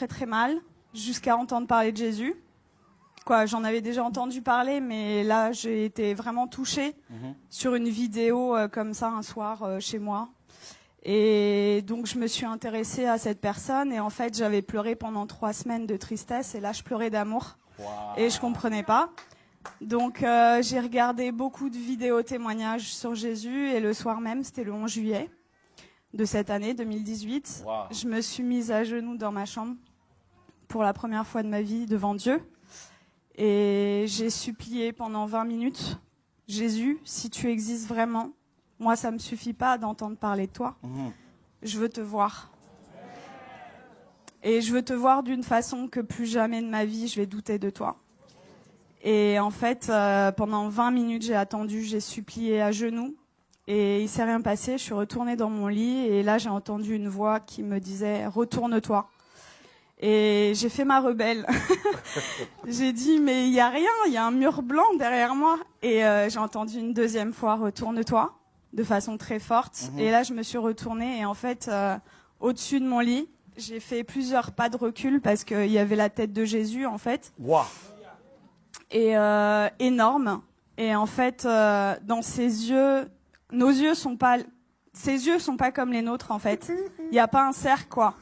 très très mal, jusqu'à entendre parler de Jésus. Quoi, j'en avais déjà entendu parler, mais là, j'ai été vraiment touchée sur une vidéo comme ça un soir chez moi. Et donc, je me suis intéressée à cette personne. Et en fait, j'avais pleuré pendant 3 semaines de tristesse. Et là, je pleurais d'amour. Wow. Et je comprenais pas. Donc, j'ai regardé beaucoup de vidéos témoignages sur Jésus. Et le soir même, c'était le 11 juillet de cette année, 2018. Wow. Je me suis mise à genoux dans ma chambre pour la première fois de ma vie devant Dieu. Et j'ai supplié pendant 20 minutes, Jésus, si tu existes vraiment, moi ça me suffit pas d'entendre parler de toi, je veux te voir. Et je veux te voir d'une façon que plus jamais de ma vie je vais douter de toi. Et en fait, pendant 20 minutes j'ai attendu, j'ai supplié à genoux, et il s'est rien passé, je suis retournée dans mon lit, et là j'ai entendu une voix qui me disait « Retourne-toi ». Et j'ai fait ma rebelle. J'ai dit, mais il y a rien, il y a un mur blanc derrière moi. Et j'ai entendu une deuxième fois, retourne-toi, de façon très forte. Et là, je me suis retournée et en fait, au-dessus de mon lit, j'ai fait plusieurs pas de recul parce qu'il y avait la tête de Jésus, en fait. Wow. Et énorme. Et en fait, dans ses yeux, ses yeux sont pas comme les nôtres, en fait. Il n'y a pas un cercle, quoi.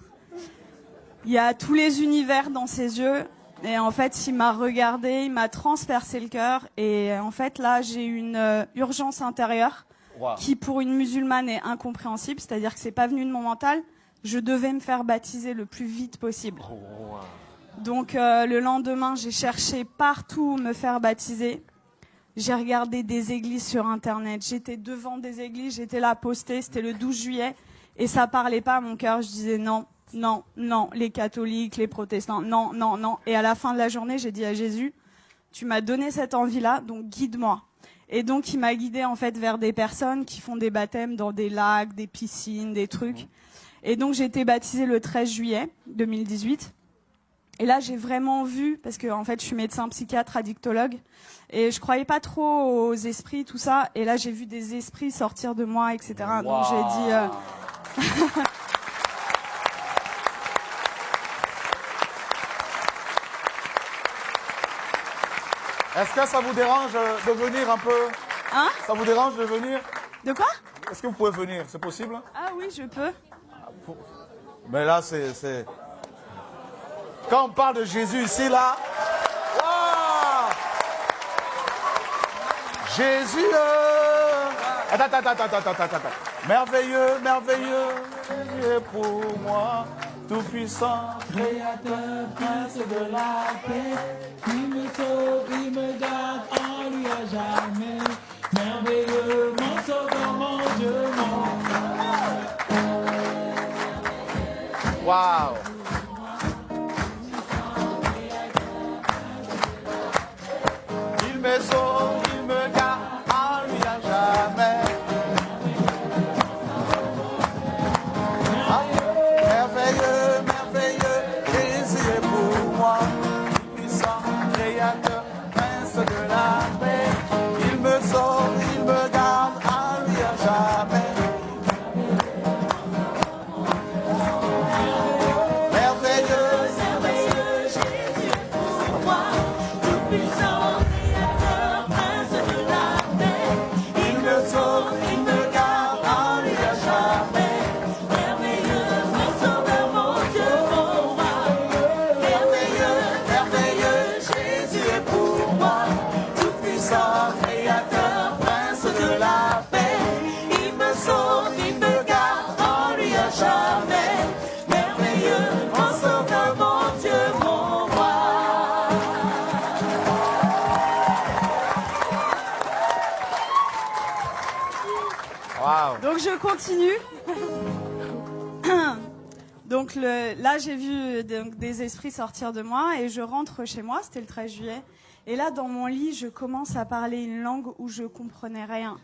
Il y a tous les univers dans ses yeux. Et en fait, il m'a regardé, il m'a transpercé le cœur. Et en fait, là, j'ai une urgence intérieure qui, pour une musulmane, est incompréhensible. C'est-à-dire que c'est pas venu de mon mental. Je devais me faire baptiser le plus vite possible. Donc, le lendemain, j'ai cherché partout où me faire baptiser. J'ai regardé des églises sur Internet. J'étais devant des églises. J'étais là postée. C'était le 12 juillet. Et ça parlait pas à mon cœur. Je disais non. Non, non, les catholiques, les protestants, non, non, non. Et à la fin de la journée, j'ai dit à Jésus, tu m'as donné cette envie-là, donc guide-moi. Et donc, il m'a guidée en fait vers des personnes qui font des baptêmes dans des lacs, des piscines, des trucs. Et donc, j'ai été baptisée le 13 juillet 2018. Et là, j'ai vraiment vu, parce que en fait, je suis médecin psychiatre, addictologue, et je croyais pas trop aux esprits, tout ça. Et là, j'ai vu des esprits sortir de moi, etc. Wow. Donc, j'ai dit... Est-ce que ça vous dérange de venir un peu? Hein? Ça vous dérange de venir? De quoi? Est-ce que vous pouvez venir? C'est possible? Ah oui, je peux. Mais là, c'est... Quand on parle de Jésus ici, là... Wow! Jésus... Attends. Merveilleux, merveilleux, est pour moi. Tout-puissant, créateur, prince de la paix, il me sauve, il me garde en lui à jamais. Merveilleux, mon sauveur, mon Dieu, mon wow. Il me sauve, il me garde en lui à jamais. Merveilleux, merveilleux, Jésus est pour moi. Puissant, créateur, prince de la paix. Il me sauve, il me garde en lui à jamais. Merveilleux, merveilleux, Jésus est pour moi. Tout puissant, créateur, prince de la paix. il me sauve, il me garde en lui à jamais. Créateur, prince de la paix, il me sauve, il me garde en lui à jamais. Merveilleux, mon sauveur, mon Dieu, mon roi. Wow. Donc je continue. Donc là j'ai vu des esprits sortir de moi et je rentre chez moi, c'était le 13 juillet. Et là, dans mon lit, je commence à parler une langue où je comprenais rien.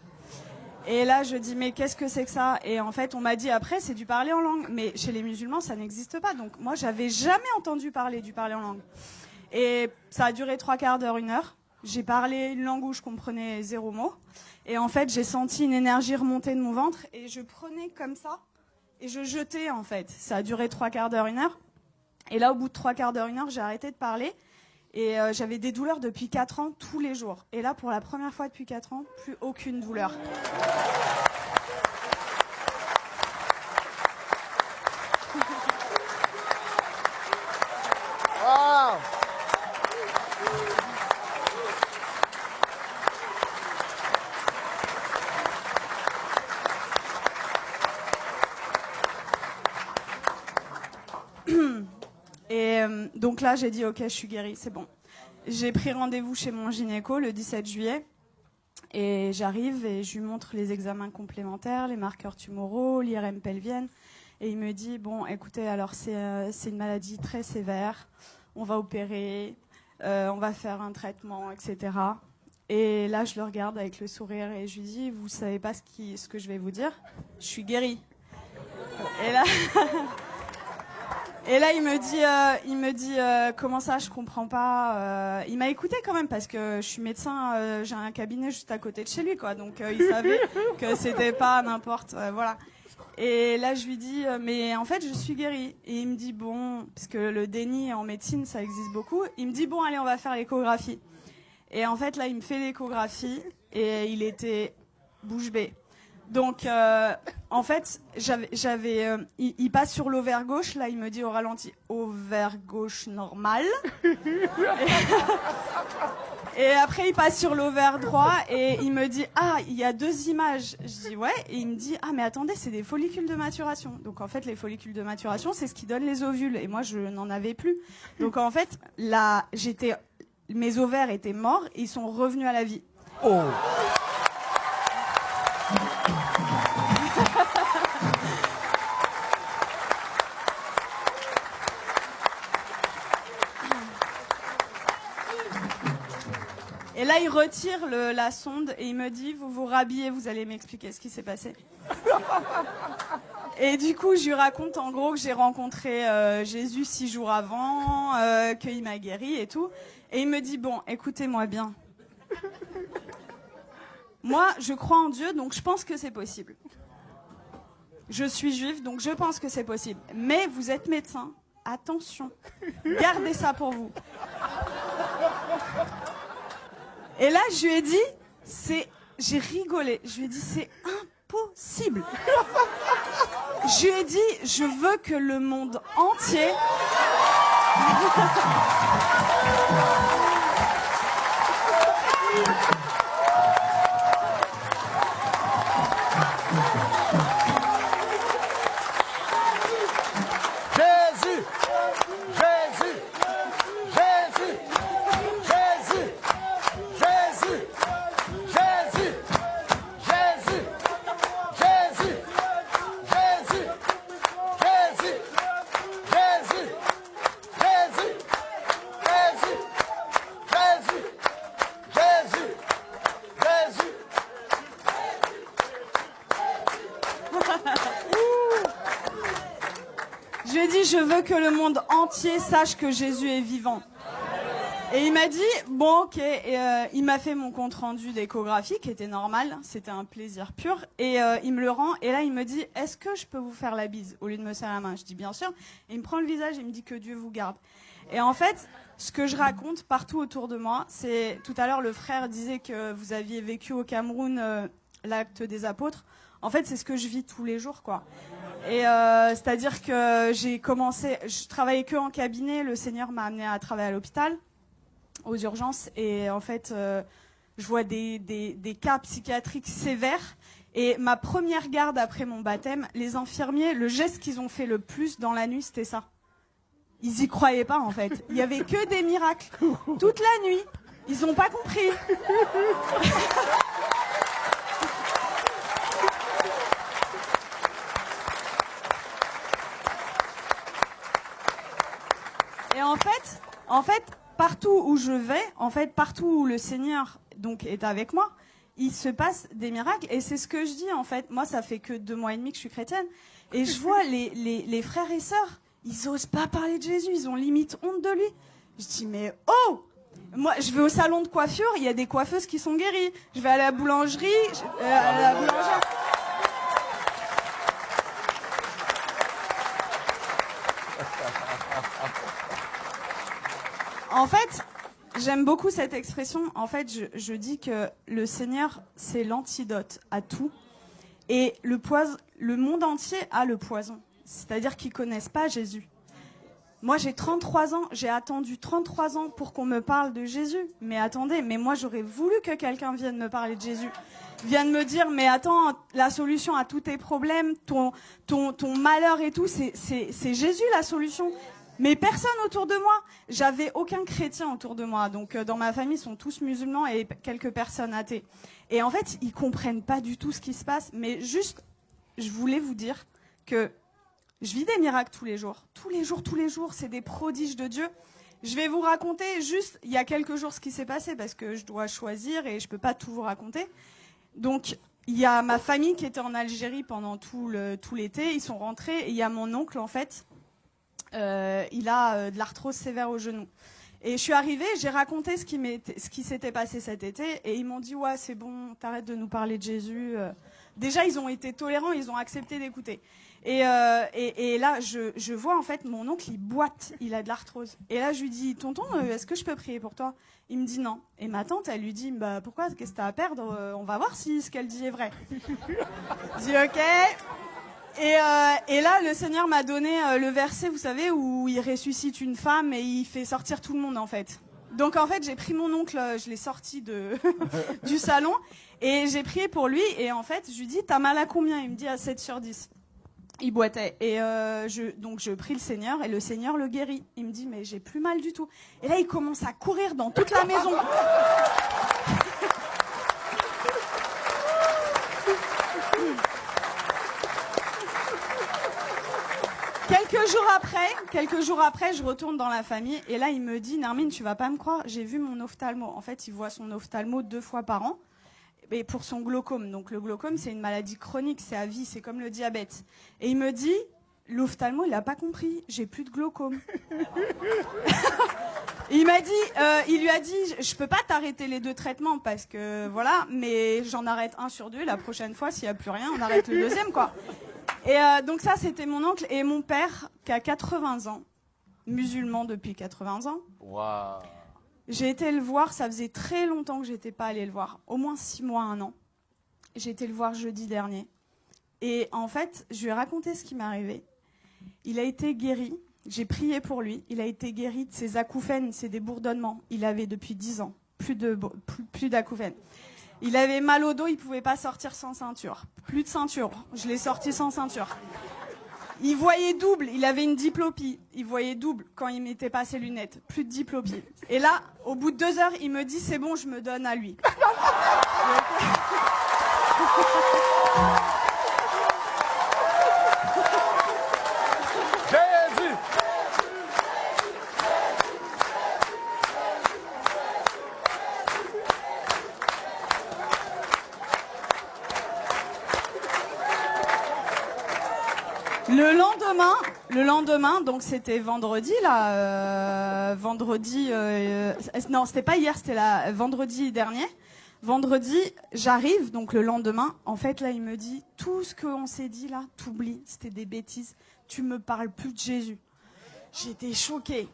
Et là, je dis, mais qu'est-ce que c'est que ça? Et en fait, on m'a dit après, c'est du parler en langue. Mais chez les musulmans, ça n'existe pas. Donc moi, j'avais jamais entendu parler du parler en langue. Et ça a duré 3/4 d'heure, 1 heure. J'ai parlé une langue où je comprenais 0 mot. Et en fait, j'ai senti une énergie remonter de mon ventre. Et je prenais comme ça. Et je jetais, en fait. Ça a duré 3/4 d'heure, 1 heure. Et là, au bout de 3/4 d'heure, 1 heure, j'ai arrêté de parler. Et j'avais des douleurs depuis 4 ans, tous les jours. Et là, pour la première fois depuis 4 ans, plus aucune douleur. Wow. Et donc là, j'ai dit, ok, je suis guérie, c'est bon. J'ai pris rendez-vous chez mon gynéco le 17 juillet. Et j'arrive et je lui montre les examens complémentaires, les marqueurs tumoraux, l'IRM pelvienne. Et il me dit, bon, écoutez, alors c'est une maladie très sévère. On va opérer, on va faire un traitement, etc. Et là, je le regarde avec le sourire et je lui dis, vous savez pas ce que je vais vous dire? Je suis guérie. Et là... Et là, il me dit, comment ça, je comprends pas. Il m'a écouté quand même parce que je suis médecin, j'ai un cabinet juste à côté de chez lui, quoi. Donc il savait que c'était pas n'importe, voilà. Et là, je lui dis, mais en fait, je suis guérie. Et il me dit, bon, parce que le déni en médecine, ça existe beaucoup. Il me dit, bon, allez, on va faire l'échographie. Et en fait, là, il me fait l'échographie et il était bouche bée. Donc, en fait, il passe sur l'ovaire gauche. Là, il me dit au ralenti, ovaire gauche normal. Et après, il passe sur l'ovaire droit et il me dit, ah, il y a 2 images. Je dis, ouais. Et il me dit, ah, mais attendez, c'est des follicules de maturation. Donc, en fait, les follicules de maturation, c'est ce qui donne les ovules. Et moi, je n'en avais plus. Donc, en fait, là, mes ovaires étaient morts et ils sont revenus à la vie. Oh. Et là, il retire la sonde et il me dit, vous vous rhabillez, vous allez m'expliquer ce qui s'est passé. Et du coup, je lui raconte en gros que j'ai rencontré Jésus 6 jours avant, qu'il m'a guéri et tout. Et il me dit, bon, écoutez-moi bien. Moi, je crois en Dieu, donc je pense que c'est possible. Je suis juive, donc je pense que c'est possible. Mais vous êtes médecin, attention, gardez ça pour vous. Et là, je lui ai dit, j'ai rigolé. Je lui ai dit, c'est impossible. Je lui ai dit, je veux que le monde entier... Je lui ai dit, je veux que le monde entier sache que Jésus est vivant. Et il m'a dit, bon, ok. Et, il m'a fait mon compte rendu d'échographie, qui était normal. C'était un plaisir pur. Et il me le rend. Et là, il me dit, est-ce que je peux vous faire la bise au lieu de me serrer la main? Je dis, bien sûr. Et il me prend le visage et il me dit, que Dieu vous garde. Et en fait, ce que je raconte partout autour de moi, c'est, tout à l'heure, le frère disait que vous aviez vécu au Cameroun l'acte des apôtres. En fait, c'est ce que je vis tous les jours, quoi. Et c'est-à-dire que je travaillais que en cabinet. Le Seigneur m'a amené à travailler à l'hôpital, aux urgences. Et en fait, je vois des cas psychiatriques sévères. Et ma première garde après mon baptême, les infirmiers, le geste qu'ils ont fait le plus dans la nuit, c'était ça. Ils y croyaient pas, en fait. Il y avait que des miracles. Toute la nuit. Ils ont pas compris. Et en fait, partout où je vais, partout où le Seigneur donc est avec moi, il se passe des miracles. Et c'est ce que je dis, en fait. Moi, ça fait que 2 mois et demi que je suis chrétienne. Et je vois les frères et sœurs, ils osent pas parler de Jésus. Ils ont limite honte de lui. Je dis, mais oh! Moi, je vais au salon de coiffure, il y a des coiffeuses qui sont guéries. Je vais à la boulangerie, à la boulangère. En fait, j'aime beaucoup cette expression. En fait, je dis que le Seigneur, c'est l'antidote à tout. Et le monde entier a le poison. C'est-à-dire qu'ils connaissent pas Jésus. Moi, j'ai 33 ans. J'ai attendu 33 ans pour qu'on me parle de Jésus. Mais attendez, mais moi, j'aurais voulu que quelqu'un vienne me parler de Jésus. Vienne me dire, mais attends, la solution à tous tes problèmes, ton malheur et tout, c'est Jésus la solution. Mais personne autour de moi. J'avais aucun chrétien autour de moi. Donc, dans ma famille, ils sont tous musulmans et quelques personnes athées. Et en fait, ils comprennent pas du tout ce qui se passe. Mais juste, je voulais vous dire que je vis des miracles tous les jours. Tous les jours, c'est des prodiges de Dieu. Je vais vous raconter juste, il y a quelques jours, ce qui s'est passé parce que je dois choisir et je peux pas tout vous raconter. Donc, il y a ma famille qui était en Algérie pendant tout l'été. Ils sont rentrés et il y a mon oncle, en fait. Il a de l'arthrose sévère au genou. Et je suis arrivée, j'ai raconté ce qui s'était passé cet été, et ils m'ont dit « Ouais, c'est bon, t'arrêtes de nous parler de Jésus. » Déjà, ils ont été tolérants, ils ont accepté d'écouter. Et là, je vois en fait mon oncle, il boite, il a de l'arthrose. Et là, je lui dis « Tonton, est-ce que je peux prier pour toi ?» Il me dit non. Et ma tante, elle lui dit « Bah pourquoi, qu'est-ce que t'as à perdre? On va voir si ce qu'elle dit est vrai. » Je dis « Ok. » Et là, le Seigneur m'a donné le verset, vous savez, où il ressuscite une femme et il fait sortir tout le monde, en fait. Donc, en fait, j'ai pris mon oncle, je l'ai sorti du salon, et j'ai prié pour lui, et en fait, je lui dis, t'as mal à combien? Il me dit, à 7 sur 10. Il boitait. Et donc, je prie le Seigneur, et le Seigneur le guérit. Il me dit, mais j'ai plus mal du tout. Et là, il commence à courir dans toute la maison. Quelques jours après, je retourne dans la famille et là, il me dit « Nermine, tu vas pas me croire, j'ai vu mon ophtalmo. » En fait, il voit son ophtalmo 2 fois par an et pour son glaucome. Donc, le glaucome, c'est une maladie chronique, c'est à vie, c'est comme le diabète. Et il me dit « L'ophtalmo, il a pas compris, j'ai plus de glaucome. » Il lui a dit « Je peux pas t'arrêter les 2 traitements parce que voilà, mais j'en arrête 1 sur 2. La prochaine fois, s'il y a plus rien, on arrête le 2e, quoi. » Et donc ça, c'était mon oncle et mon père qui a 80 ans, musulman depuis 80 ans. Wow. J'ai été le voir, ça faisait très longtemps que j'étais pas allée le voir, au moins 6 mois, 1 an. J'ai été le voir jeudi dernier. Et en fait, je lui ai raconté ce qui m'est arrivé. Il a été guéri, j'ai prié pour lui, il a été guéri de ses acouphènes, c'est des bourdonnements. Il avait depuis 10 ans, plus d'acouphènes. Il avait mal au dos, il pouvait pas sortir sans ceinture. Plus de ceinture. Je l'ai sorti sans ceinture. Il voyait double, il avait une diplopie. Il voyait double quand il mettait pas ses lunettes. Plus de diplopie. Et là, au bout de 2 heures, il me dit c'est bon, je me donne à lui. Jésus! Le lendemain, donc c'était vendredi là, non, c'était pas hier, c'était vendredi dernier. Vendredi, j'arrive, donc le lendemain, en fait là, il me dit tout ce qu'on s'est dit là, t'oublies, c'était des bêtises. Tu me parles plus de Jésus. J'étais choquée.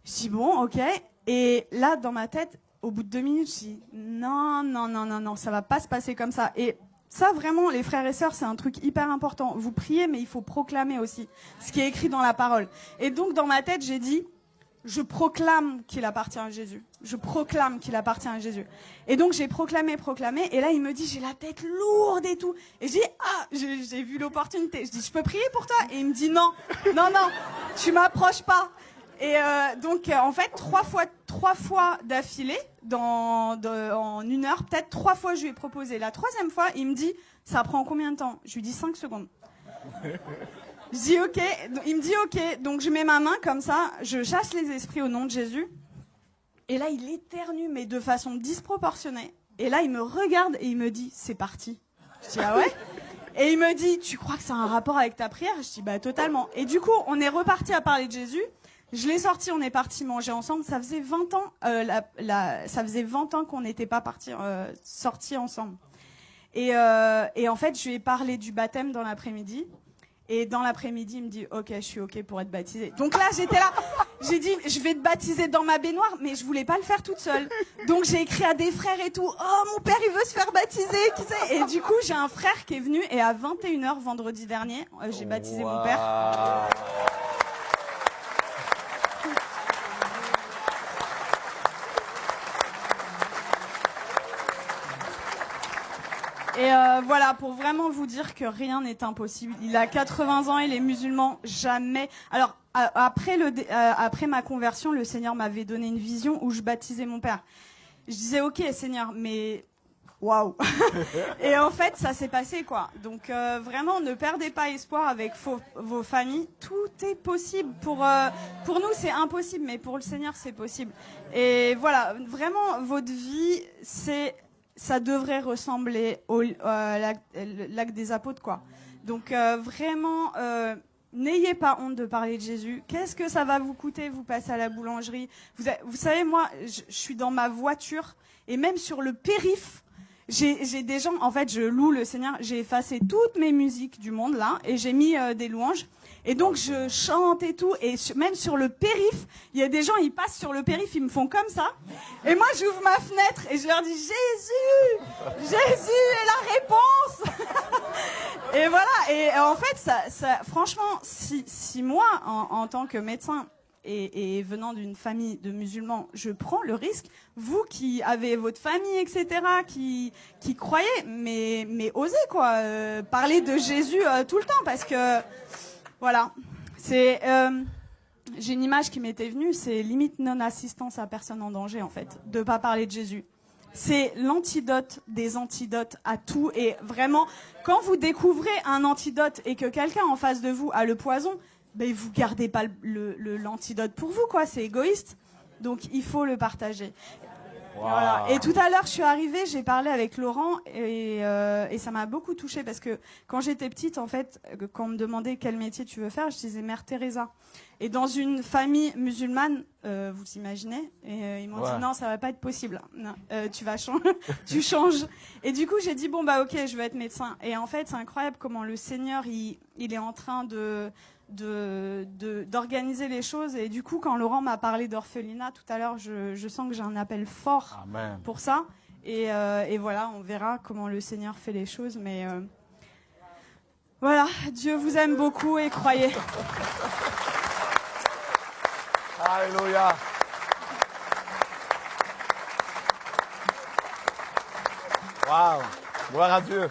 Je dis bon, ok. Et là, dans ma tête, au bout de 2 minutes, je dis non, ça va pas se passer comme ça. Et ça, vraiment, les frères et sœurs, c'est un truc hyper important. Vous priez, mais il faut proclamer aussi ce qui est écrit dans la parole. Et donc, dans ma tête, j'ai dit, je proclame qu'il appartient à Jésus. Je proclame qu'il appartient à Jésus. Et donc, j'ai proclamé. Et là, il me dit, j'ai la tête lourde et tout. Et je dis, j'ai vu l'opportunité. Je dis, je peux prier pour toi? Et il me dit, non, tu m'approches pas. Et donc, en fait, 3 fois d'affilée, en 1 heure, peut-être 3 fois, je lui ai proposé. La 3e fois, il me dit, ça prend combien de temps? Je lui dis 5 secondes. Je dis ok. Il me dit ok. Donc, je mets ma main comme ça, je chasse les esprits au nom de Jésus. Et là, il éternue, mais de façon disproportionnée. Et là, il me regarde et il me dit, c'est parti. Je dis, ah ouais? Et il me dit, tu crois que ça a un rapport avec ta prière? Je dis, bah totalement. Et du coup, on est reparti à parler de Jésus. Je l'ai sorti, on est parti manger ensemble. Ça faisait 20 ans, ça faisait 20 ans qu'on n'était pas sortis ensemble. Et en fait, je lui ai parlé du baptême dans l'après-midi. Et dans l'après-midi, il me dit, ok, je suis ok pour être baptisée. Donc là, j'étais là, j'ai dit, je vais te baptiser dans ma baignoire, mais je voulais pas le faire toute seule. Donc j'ai écrit à des frères et tout, oh, mon père, il veut se faire baptiser, qui sait. Et du coup, j'ai un frère qui est venu, et à 21h vendredi dernier, j'ai baptisé mon père. Et voilà, pour vraiment vous dire que rien n'est impossible. Il a 80 ans, il est musulman, jamais. Alors, après ma conversion, le Seigneur m'avait donné une vision où je baptisais mon père. Je disais, ok, Seigneur, mais waouh. Et en fait, ça s'est passé, quoi. Donc, vraiment, ne perdez pas espoir avec vos familles. Tout est possible. Pour nous, c'est impossible, mais pour le Seigneur, c'est possible. Et voilà, vraiment, votre vie, ça devrait ressembler au lac des apôtres, quoi. Donc vraiment, n'ayez pas honte de parler de Jésus. Qu'est-ce que ça va vous coûter, vous passez à la boulangerie? Vous savez, moi, je suis dans ma voiture et même sur le périph', j'ai des gens, en fait, je loue le Seigneur, j'ai effacé toutes mes musiques du monde, là, et j'ai mis des louanges. Et donc, je chante et tout, et même sur le périph', il y a des gens, ils passent sur le périph', ils me font comme ça. Et moi, j'ouvre ma fenêtre et je leur dis, Jésus est la réponse. Et voilà, et en fait, franchement, si moi, en tant que médecin, et venant d'une famille de musulmans, je prends le risque, vous qui avez votre famille, etc., qui croyez, mais osez, quoi, parler de Jésus tout le temps, parce que, voilà, j'ai une image qui m'était venue, c'est limite non-assistance à personne en danger, en fait, de pas parler de Jésus. C'est l'antidote des antidotes à tout, et vraiment, quand vous découvrez un antidote et que quelqu'un en face de vous a le poison, ben vous gardez pas l'antidote pour vous, quoi. C'est égoïste. Donc il faut le partager. Wow. Voilà. Et tout à l'heure, je suis arrivée, j'ai parlé avec Laurent et ça m'a beaucoup touchée parce que quand j'étais petite, en fait, quand on me demandait quel métier tu veux faire, je disais Mère Teresa. Et dans une famille musulmane, vous imaginez, et ils m'ont dit non, ça va pas être possible. Non, tu vas changer, tu changes. Et du coup, j'ai dit bon bah ok, je veux être médecin. Et en fait, c'est incroyable comment le Seigneur il est en train d'organiser les choses. Et du coup, quand Laurent m'a parlé d'orphelinat tout à l'heure, je sens que j'ai un appel fort Amen. Pour ça. Et voilà, on verra comment le Seigneur fait les choses. Mais voilà, Dieu vous aime beaucoup et croyez. Alléluia. Wow, gloire à Dieu.